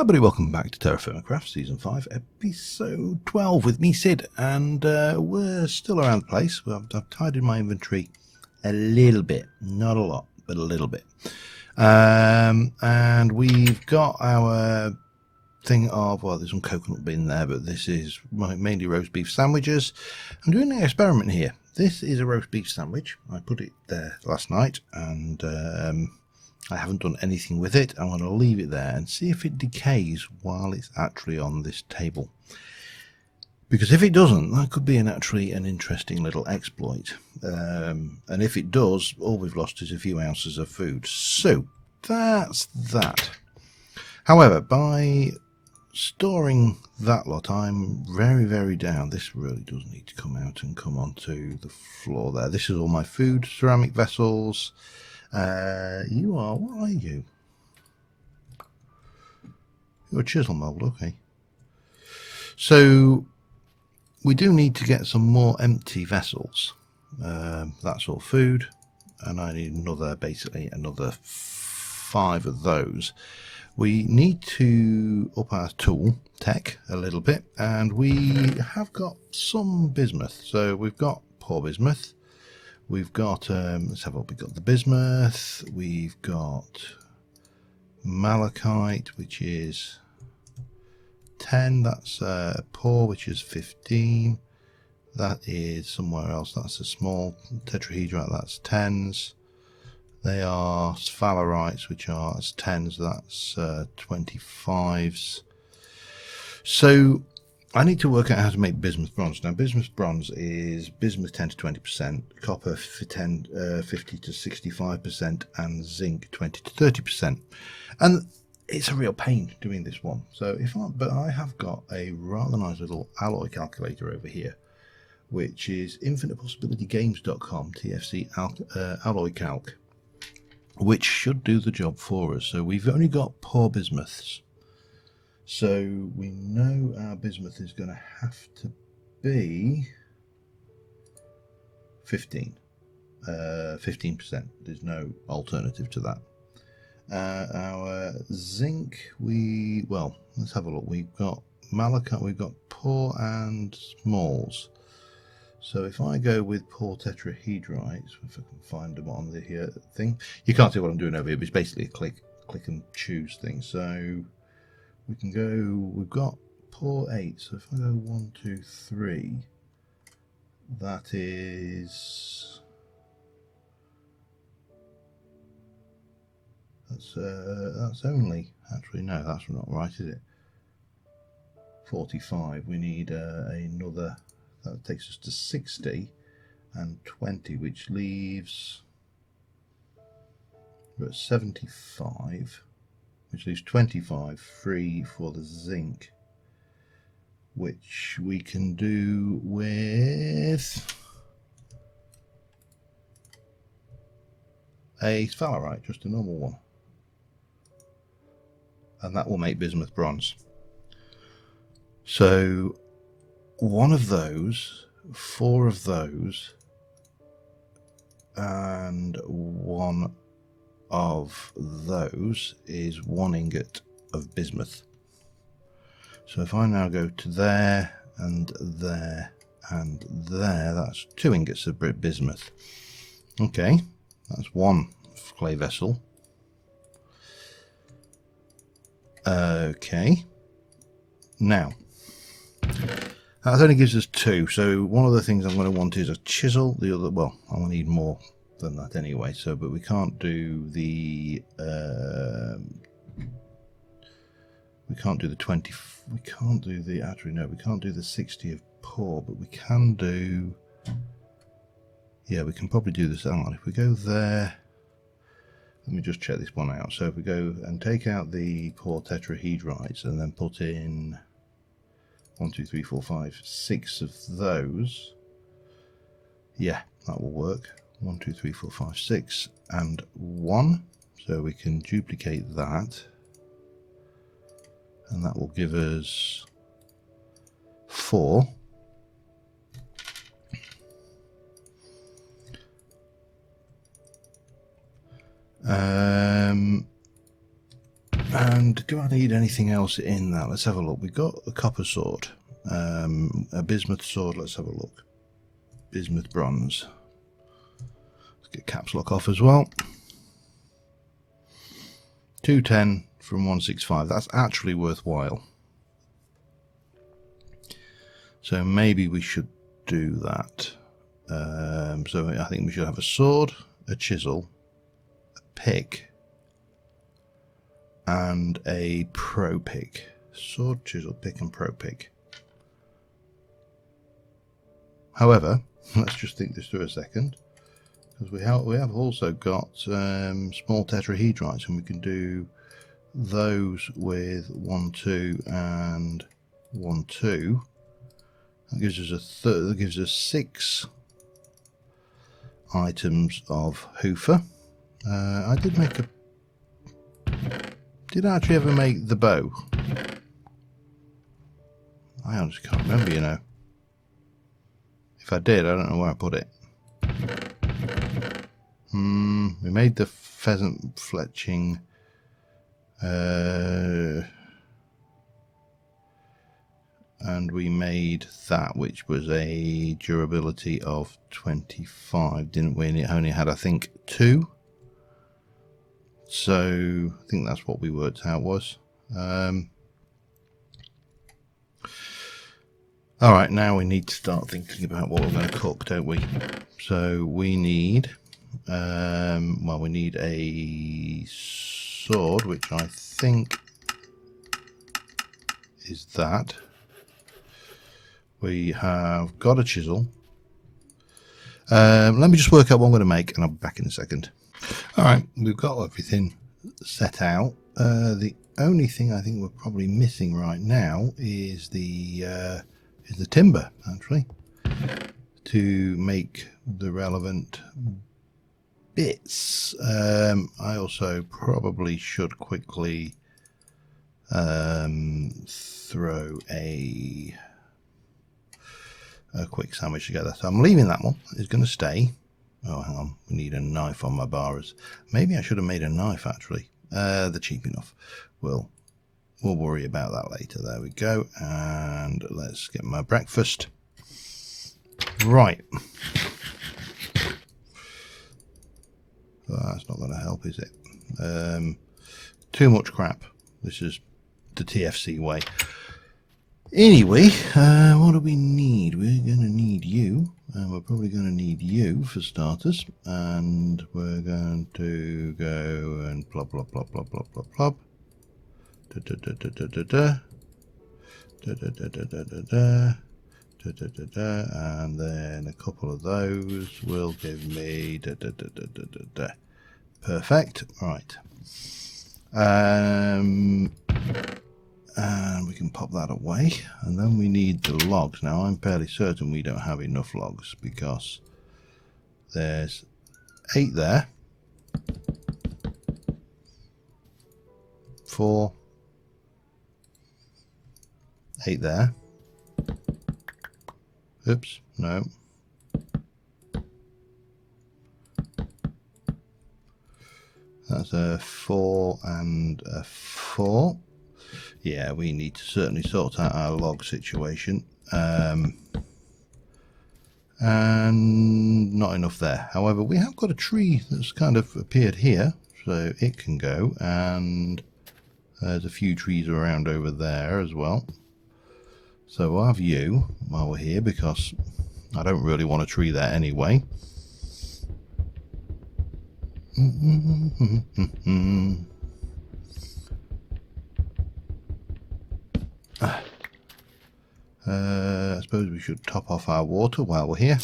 Hi everybody, welcome back to Terra Firma Craft Season 5, Episode 12 with me, Sid, and we're still around the place. I've tidied my inventory a little bit, not a lot, but a little bit. And we've got our thing of, well, there's some coconut bin there, but this is mainly roast beef sandwiches. I'm doing an experiment here. This is a roast beef sandwich. I put it there last night, and I haven't done anything with it. I'm going to leave it there and see if it decays while it's actually on this table. Because if it doesn't, that could be an interesting little exploit. And if it does, all we've lost is a few ounces of food. So that's that. However, by storing that lot, I'm very, very down. This really does need to come out and come onto the floor there. This is all my food, ceramic vessels. What are you? You're a chisel mold, okay. So we do need to get some more empty vessels. That's all food, and I need basically another 5 of those. We need to up our tool tech a little bit, and we have got some bismuth. So we've got poor bismuth. We've got, let's have a look, we've got the bismuth, we've got malachite, which is 10, that's poor, which is 15, that is somewhere else, that's a small tetrahedrite, that's 10s, they are sphalerites, which are 10s, that's 25s. So I need to work out how to make bismuth bronze. Now, bismuth bronze is bismuth 10 to 20%, copper 50 to 65%, and zinc 20 to 30%. And it's a real pain doing this one. So but I have got a rather nice little alloy calculator over here, which is infinitepossibilitygames.com TFC alloy calc, which should do the job for us. So we've only got poor bismuths. So we know our bismuth is going to have to be 15%. There's no alternative to that. Our zinc, let's have a look. We've got malachite, we've got poor and smalls. So if I go with poor tetrahedrites, if I can find them on the here thing, you can't see what I'm doing over here, but it's basically a click and choose thing. So we can go, we've got poor 8, so if I go 1, 2, 3, that is, that's only, actually no, that's not right, is it? 45, we need another, that takes us to 60 and 20, which leaves, we're at 75. Which leaves 25 free for the zinc, which we can do with a sphalerite, just a normal one, and that will make bismuth bronze. So one of those, 4 of those, and 1 of those is 1 ingot of bismuth. So if I now go to there and there and there, that's 2 ingots of bismuth. Okay, that's 1 clay vessel. Okay, now that only gives us 2. So one of the things I'm going to want is a chisel. The other, well, I'm going to need more than that anyway, so but we can't do the 20, we can't do the, actually no, we can't do the 60 of poor, but we can do, yeah, we can probably do this. Hang on, if we go there, let me just check this one out. So if we go and take out the poor tetrahedrites and then put in 1, 2, 3, 4, 5, 6 of those, yeah, that will work. 1, 2, 3, 4, 5, 6, and 1. So we can duplicate that, and that will give us 4. And And do I need anything else in that? Let's have a look. We've got a copper sword, a bismuth sword. Let's have a look. Bismuth bronze. Let's get caps lock off as well. 210 from 165. That's actually worthwhile. So maybe we should do that. So I think we should have a sword, a chisel, a pick, and a pro pick. Sword, chisel, pick, and pro pick. However, let's just think this through a second, because we have also got small tetrahedrites, and we can do those with 1, 2, and 1, 2. That gives us that gives us 6 items of Hoofer. I did make a. Did I actually ever make the bow? I just can't remember, you know. If I did, I don't know where I put it. We made the pheasant fletching. And we made that, which was a durability of 25, didn't we? And it only had, I think, 2. So I think that's what we worked out was. All right, now we need to start thinking about what we're going to cook, don't we? So we need, well, we need a sword, which I think is that. We have got a chisel. Let me just work out what I'm going to make, and I'll be back in a second. All right, we've got everything set out. The only thing I think we're probably missing right now is the timber, actually, to make the relevant bits. I also probably should quickly throw a quick sandwich together. So I'm leaving that one. It's going to stay. Oh, hang on. We need a knife on my bars. Maybe I should have made a knife, actually. They're cheap enough. We'll worry about that later. There we go. And let's get my breakfast. Right. Well, that's not going to help, is it? Too much crap. This is the TFC way. Anyway, what do we need? We're going to need you, and we're probably going to need you for starters, and we're going to go and plop, plop, plop, plop, plop, plop, plop. Da, da, da, da, da, da, da. Da, da, da, da, da, da, da. Da, da, da, da. And then a couple of those will give me da, da, da, da, da, da, da. Perfect. Right. And we can pop that away, and then we need the logs. Now I'm fairly certain we don't have enough logs because there's 8 there, 4, 8 there. Oops, no. That's a 4 and a 4. Yeah, we need to certainly sort out our log situation. And not enough there. However, we have got a tree that's kind of appeared here, so it can go. And there's a few trees around over there as well. So we'll have you while we're here, because I don't really want a tree there anyway. I suppose we should top off our water while we're here.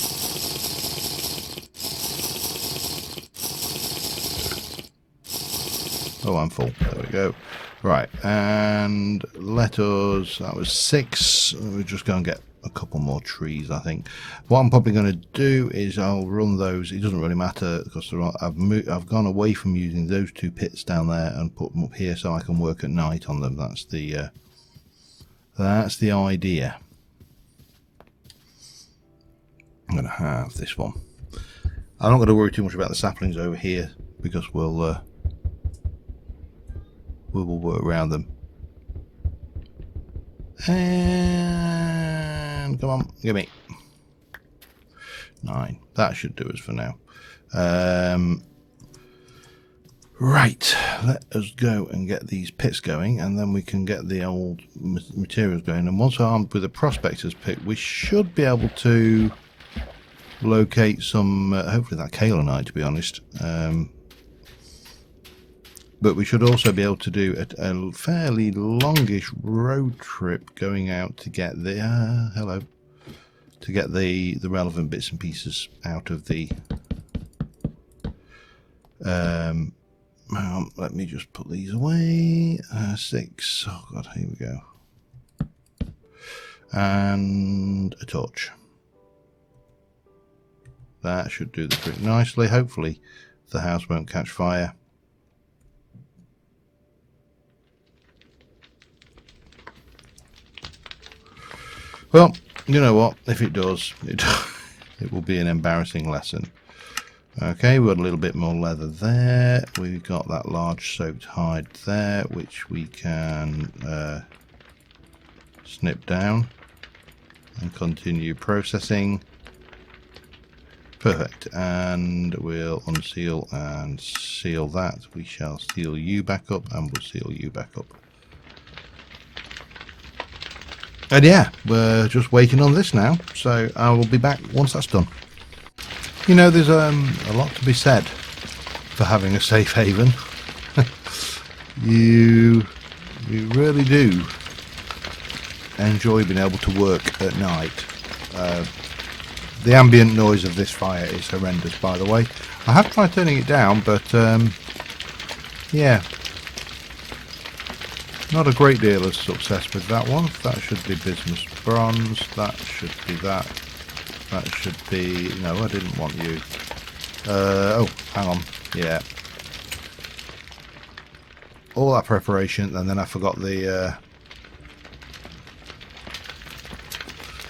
Oh, I'm full. There we go. Right, and let us, that was 6. We'll just go and get a couple more trees, I think. What I'm probably going to do is I'll run those. It doesn't really matter because I've gone away from using those 2 pits down there and put them up here so I can work at night on them. That's the idea. I'm going to have this one. I'm not going to worry too much about the saplings over here because we'll we will work around them. And come on, give me 9. That should do us for now. Right, let us go and get these pits going, and then we can get the old materials going. And once armed with a prospector's pick, we should be able to locate some, hopefully that kaolinite, to be honest. But we should also be able to do a fairly longish road trip going out to get the to get the relevant bits and pieces out of the. Let me just put these away. 6. Oh god, here we go. And a torch. That should do the trick nicely. Hopefully, the house won't catch fire. Well, you know what? If it does, it will be an embarrassing lesson. Okay, we've got a little bit more leather there. We've got that large soaked hide there, which we can snip down and continue processing. Perfect. And we'll unseal and seal that. We shall seal you back up, and we'll seal you back up. And yeah, we're just waiting on this now, so I will be back once that's done. You know, there's a lot to be said for having a safe haven. you really do enjoy being able to work at night. The ambient noise of this fire is horrendous, by the way. I have tried turning it down, but yeah, not a great deal of success with that one. That should be bismuth bronze. That should be that. That should be... No, I didn't want you. Oh, hang on. Yeah. All that preparation, and then I forgot the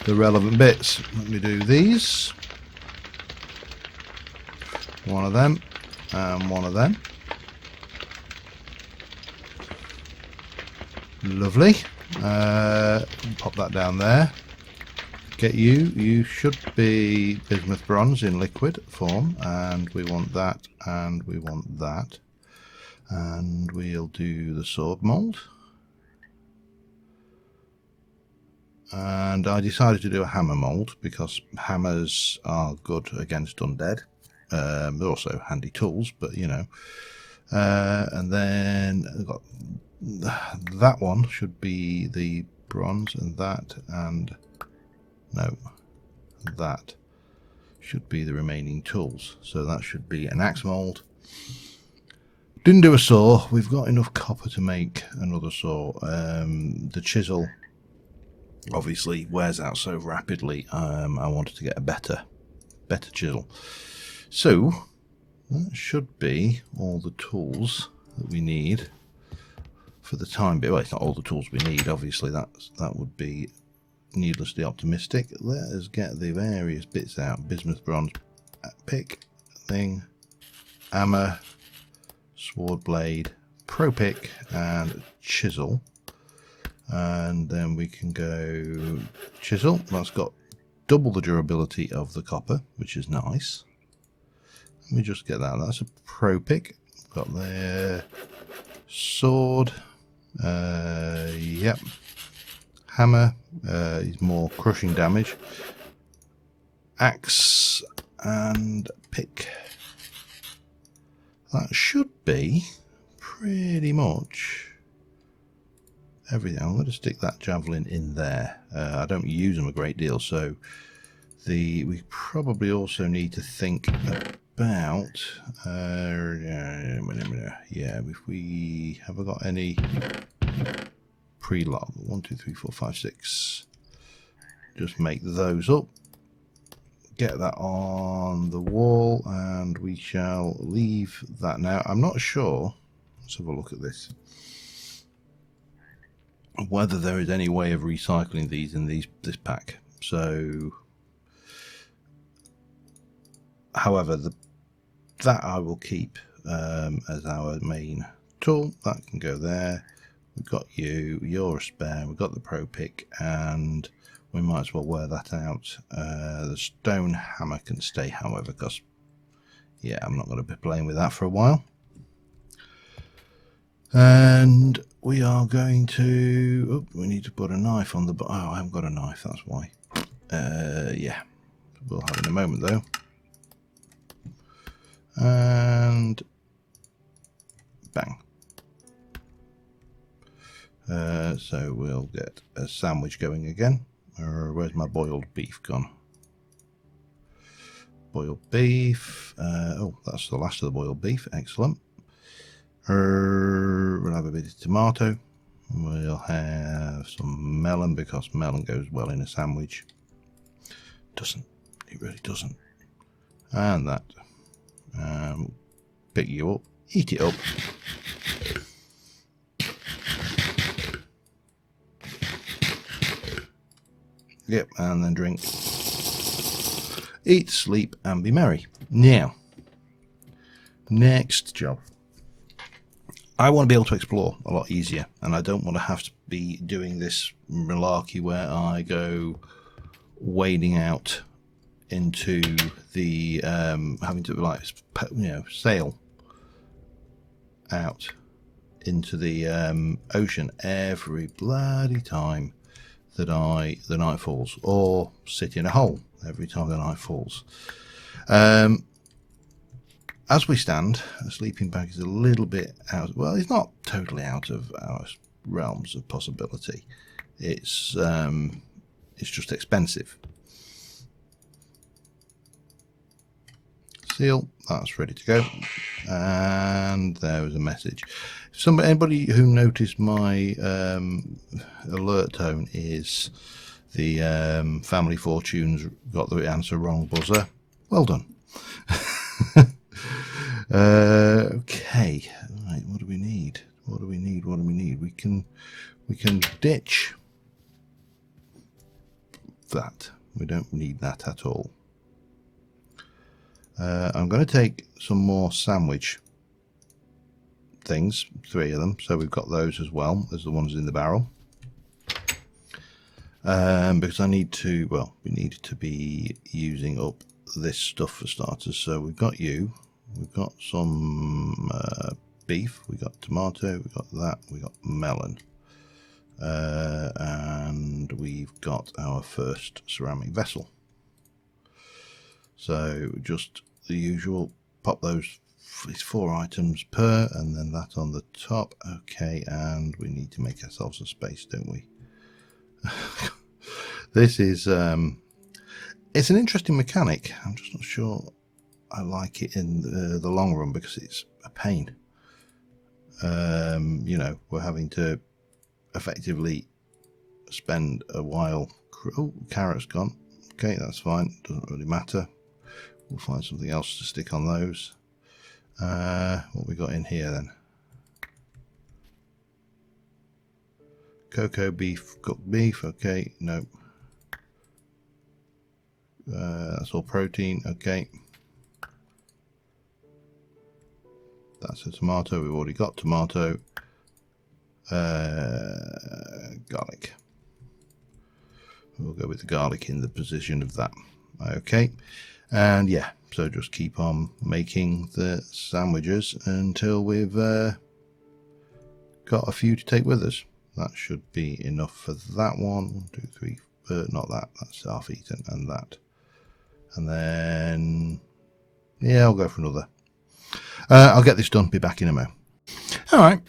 relevant bits. Let me do these. One of them, and one of them. Lovely. Pop that down there. Get you. You should be bismuth bronze in liquid form, and we want that, and we want that. And we'll do the sword mold. And I decided to do a hammer mold because hammers are good against undead. They're also handy tools, but you know. And then I've got that one should be the bronze, and that, and no, that should be the remaining tools. So that should be an axe mold. Didn't do a saw. We've got enough copper to make another saw. The chisel obviously wears out so rapidly. I wanted to get a better chisel. So that should be all the tools that we need for the time being. Well, it's not all the tools we need, obviously. That would be needlessly optimistic. Let us get the various bits out. Bismuth bronze pick thing, hammer, sword blade, pro pick, and chisel. And then we can go chisel. That's got double the durability of the copper, which is nice. Let me just get that. That's a pro pick. Got the sword. Yep. Hammer is more crushing damage. Axe and pick. That should be pretty much everything. I'm going to stick that javelin in there. I don't use them a great deal, so we probably also need to think about yeah, if we have got any pre-lock. 1 2 3 4 5 6. Just make those up, get that on the wall, and we shall leave that now. I'm not sure, let's have a look at this, whether there is any way of recycling these in this pack. So however, that I will keep as our main tool. That can go there. We've got you. You're a spare. We've got the Pro Pick, and we might as well wear that out. The stone hammer can stay, however, because yeah, I'm not going to be playing with that for a while. And we are going to... Oh, we need to put a knife on the... Oh, I haven't got a knife, that's why. Yeah. We'll have in a moment, though. And... Bang. So we'll get a sandwich going again. Where's my boiled beef gone? Boiled beef. Oh, that's the last of the boiled beef. Excellent. We'll have a bit of tomato. We'll have some melon, because melon goes well in a sandwich. Doesn't. It really doesn't. And that. Pick you up. Eat it up. Yep, and then drink. Eat, sleep, and be merry. Now, next job. I want to be able to explore a lot easier, and I don't want to have to be doing this malarkey where I go wading out into the having to, like, you know, sail out into the ocean every bloody time that the night falls, or sit in a hole every time the night falls. As we stand, a sleeping bag is a little bit out. Well, it's not totally out of our realms of possibility. It's just expensive. Seal, that's ready to go. And there was a message. Anybody who noticed my alert tone is the Family Fortunes got the answer wrong buzzer. Well done. Okay, right, what do we need? What do we need? What do we need? We can ditch that. We don't need that at all. I'm going to take some more sandwich things, 3 of them, so we've got those as well as the ones in the barrel. Because I need to, well, we need to be using up this stuff for starters. So we've got you. We've got some beef, we got tomato, we got that, we got melon, and we've got our first ceramic vessel. So just the usual, pop those, it's 4 items per, and then that on the top. Okay, and we need to make ourselves a space, don't we? This is it's an interesting mechanic. I'm just not sure I like it in the long run, because it's a pain. You know, we're having to effectively spend a while. Oh, carrot's gone. Okay, that's fine. Doesn't really matter. We'll find something else to stick on those. What we got in here then? Cocoa beef, cooked beef. Okay, no. That's all protein. Okay. That's a tomato. We've already got tomato. Garlic. We'll go with the garlic in the position of that. Okay. And yeah, so just keep on making the sandwiches until we've got a few to take with us. That should be enough for that one. 1, 2, 3. Not that. That's half eaten, and that. And then, yeah, I'll go for another. I'll get this done. Be back in a moment. All right.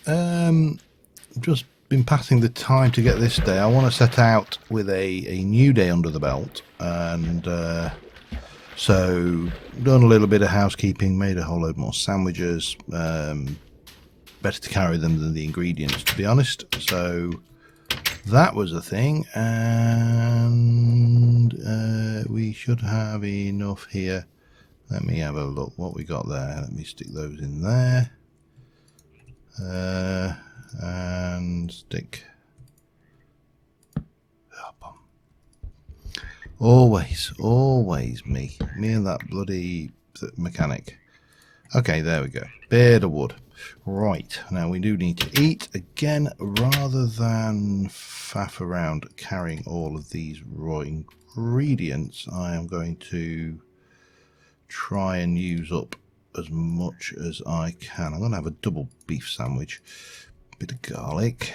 Just been passing the time to get this day. I want to set out with a new day under the belt, and so done a little bit of housekeeping, made a whole load more sandwiches. Better to carry them than the ingredients, to be honest. So that was a thing, and we should have enough here. Let me have a look what we got there. Let me stick those in there. And stick. Always me and that bloody mechanic. Okay, there we go. Bit of wood. Right, now we do need to eat again. Rather than faff around carrying all of these raw ingredients, I am going to try and use up as much as I can. I'm going to have a double beef sandwich, bit of garlic,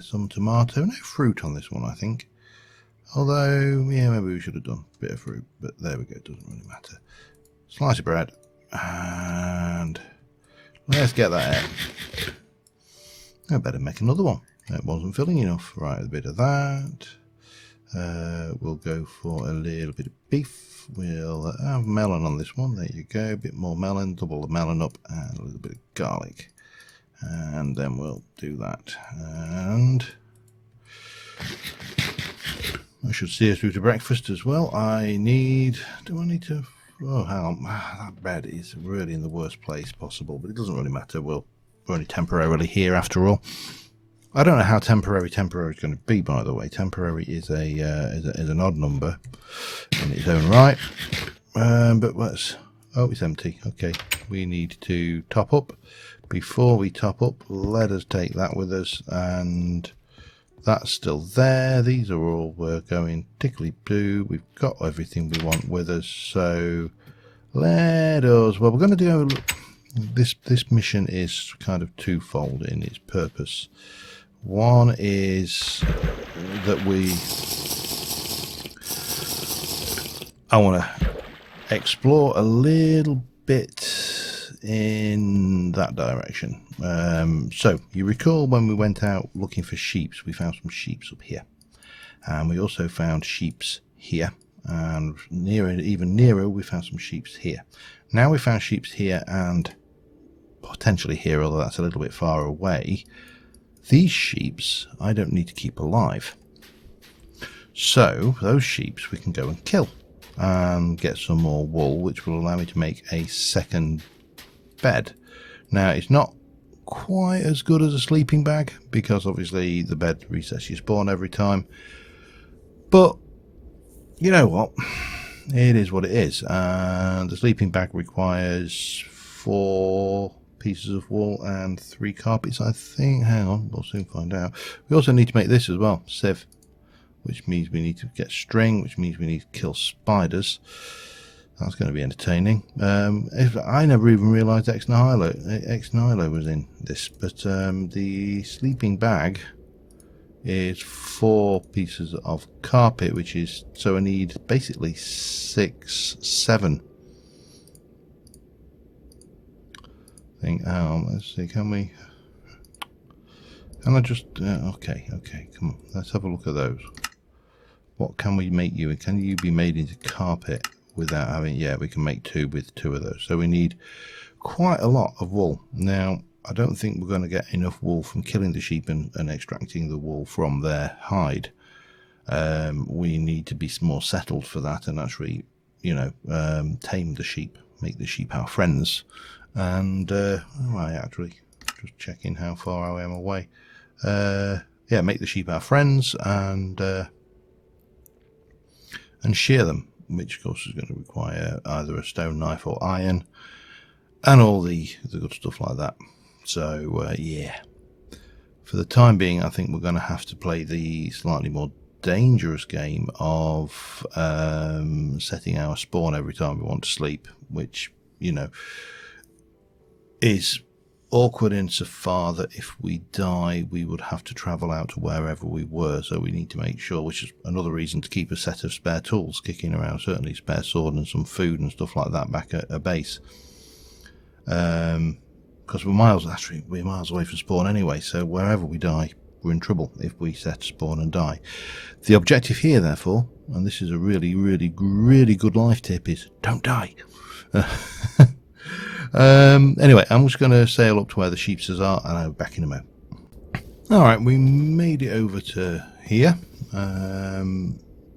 some tomato, no fruit on this one I think, although yeah, maybe we should have done a bit of fruit, but there we go, it doesn't really matter. Slice of bread, and let's get that out. I better make another one. It wasn't filling enough. Right, a bit of that. We'll go for a little bit of beef. We'll have melon on this one. There you go. A bit more melon. Double the melon up, and a little bit of garlic. And then we'll do that. And I should see us through to breakfast as well. Do I need to? Oh, hang on. That bed is really in the worst place possible, but it doesn't really matter. We're only temporarily here after all. I don't know how temporary is going to be, by the way. Temporary is an odd number in its own right. But let's... Oh, it's empty. Okay, we need to top up. Before we top up, let us take that with us, and that's still there. These are all going tickly blue. We've got everything we want with us, so let us... Well, we're going to do... This mission is kind of twofold in its purpose. One is that I want to explore a little bit in that direction. So you recall when we went out looking for sheeps, we found some sheeps up here, and we also found sheeps here, and even nearer we found some sheeps here. Now we found sheeps here and potentially here, although that's a little bit far away. These sheeps I don't need to keep alive, so those sheeps we can go and kill and get some more wool, which will allow me to make a second bed. Now, it's not quite as good as a sleeping bag, because obviously the bed resets your spawn every time, but you know what, it is what it is. And the sleeping bag requires 4 pieces of wool and 3 carpets, I think. Hang on, we'll soon find out. We also need to make this as well, sieve, which means we need to get string, which means we need to kill spiders. That's going to be entertaining. I never even realised Ex Nihilo was in this, but the sleeping bag is 4 pieces of carpet, which is, so I need basically 6, 7. Let's see, can I just okay, come on, let's have a look at those. What can we make you, and can you be made into carpet without having... Yeah, we can make 2 with 2 of those, so we need quite a lot of wool. Now, I don't think we're going to get enough wool from killing the sheep and extracting the wool from their hide. We need to be more settled for that, and actually, you know, tame the sheep, make the sheep our friends. And I actually just checking how far I am away. Yeah, make the sheep our friends, and shear them, which of course is going to require either a stone knife or iron, and all the good stuff like that. So yeah, for the time being, I think we're going to have to play the slightly more dangerous game of setting our spawn every time we want to sleep, which, you know, is awkward insofar that if we die, we would have to travel out to wherever we were. So we need to make sure, which is another reason to keep a set of spare tools kicking around, certainly spare sword and some food and stuff like that back at a base. Because we're miles away from spawn anyway, so wherever we die, we're in trouble if we set spawn and die. The objective here, therefore, and this is a really, really, really good life tip, is don't die. Anyway, I'm just going to sail up to where the sheepsters are, and I'll be back in a moment. Alright, we made it over to here.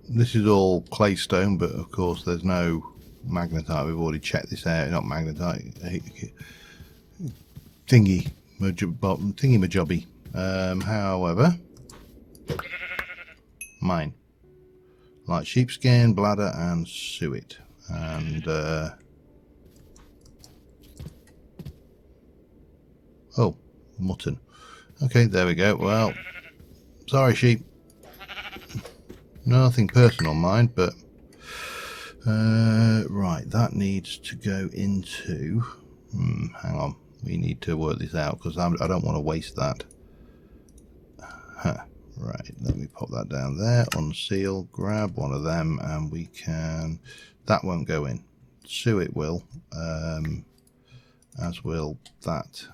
This is all claystone, but of course there's no magnetite. We've already checked this out. Not magnetite, thingy-majobby. However, mine. Like sheepskin, bladder, and suet. And Oh, mutton. Okay, there we go. Well, sorry, sheep. Nothing personal, mind, but right, that needs to go into. Hang on, we need to work this out because I don't want to waste that. Right, let me pop that down there. Unseal, grab one of them, and we can. That won't go in. Suet will, as will that.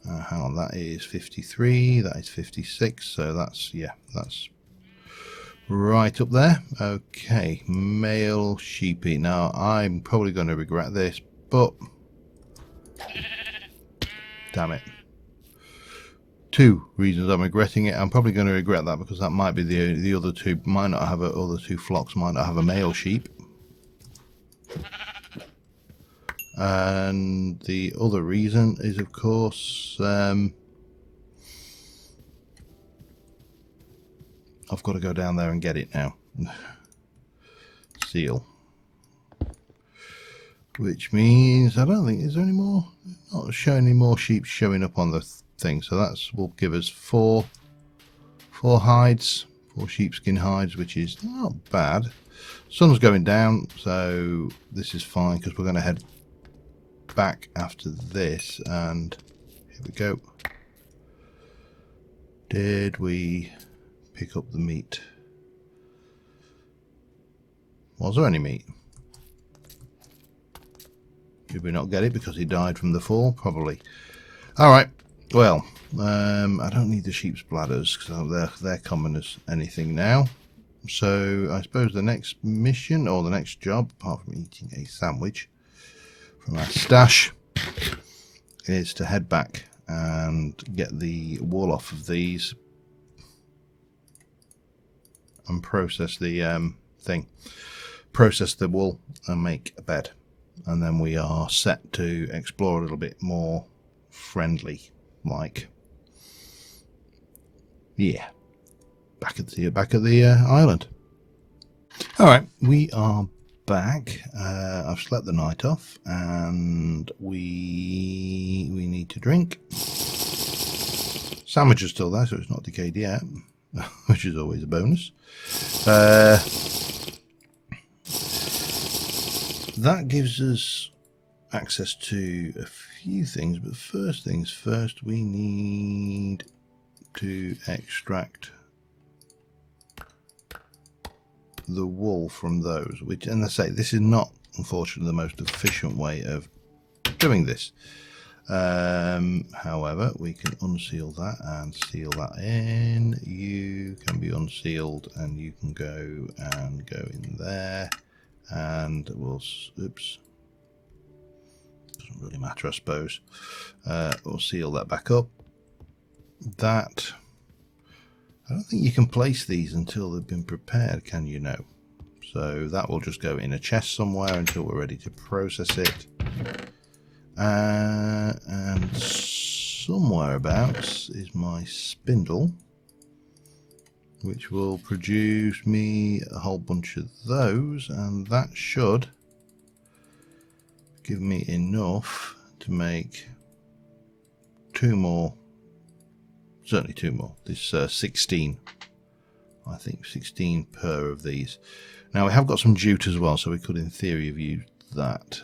Hang on, that is 53. That is 56. So that's that's right up there. Okay, male sheepy. Now I'm probably going to regret this, but damn it. Two reasons I'm regretting it. I'm probably going to regret that because that might be the other two. Might not have other two flocks. Might not have a male sheep. And the other reason is, of course, I've got to go down there and get it now. Seal. Which means I don't think there's any more. Not showing any more sheep showing up on the thing. So that's will give us four hides, 4 sheepskin hides, which is not bad. Sun's going down, so this is fine because we're going to head back after this. And here we go. Did we pick up the meat? Was there any meat? Did we not get it because he died from the fall? Probably. Alright, well, I don't need the sheep's bladders because they're common as anything now. So I suppose the next mission, or the next job, apart from eating a sandwich from our stash, is to head back and get the wool off of these and process the process the wool and make a bed. And then we are set to explore a little bit more friendly, like, yeah, back at the island. All right, we are back. I've slept the night off, and we need to drink. Sandwich is still there, so it's not decayed yet, which is always a bonus. That gives us access to a few things, but first things first, we need to extract the wool from those, which, and I say, this is not, unfortunately, the most efficient way of doing this. However, we can unseal that and seal that in. You can be unsealed, and you can go in there. And we'll, oops, doesn't really matter, I suppose. We'll seal that back up. That, I don't think you can place these until they've been prepared, can you? No. So that will just go in a chest somewhere until we're ready to process it. And somewhere abouts is my spindle, which will produce me a whole bunch of those, and that should give me enough to make 2 more, certainly 2 more. This 16, I think 16 per of these. Now we have got some jute as well, so we could in theory have used that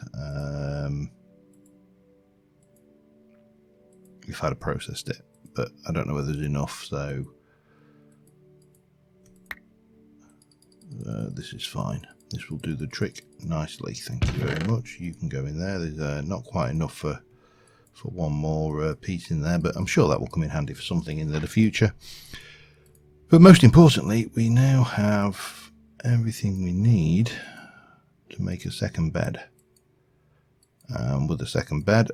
if I'd have processed it, but I don't know whether there's enough, so this is fine. This will do the trick nicely. Thank you very much. You can go in there. There's not quite enough for one more piece in there, but I'm sure that will come in handy for something in the future. But most importantly, we now have everything we need to make a second bed. With the second bed,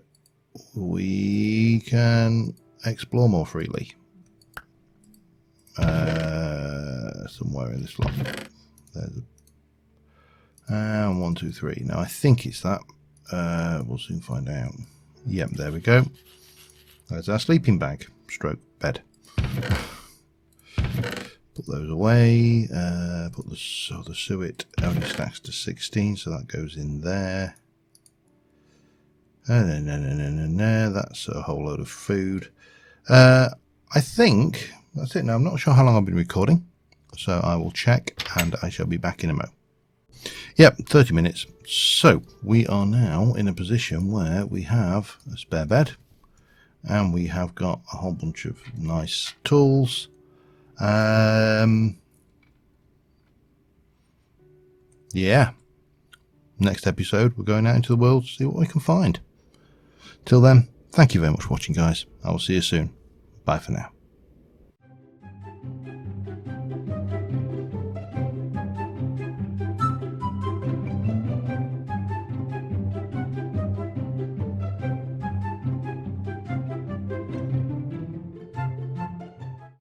we can explore more freely. Somewhere in this lot. There's and 1, 2, 3. Now I think it's that. We'll soon find out. Yep, there we go. There's our sleeping bag, stroke bed. Put those away. Put the suet only stacks to 16, so that goes in there. No, that's a whole load of food. I think that's it now. I'm not sure how long I've been recording, so I will check and I shall be back in a mo. Yep, 30 minutes. So we are now in a position where we have a spare bed and we have got a whole bunch of nice tools. Yeah. Next episode, we're going out into the world to see what we can find. Till then, thank you very much for watching, guys. I will see you soon. Bye for now.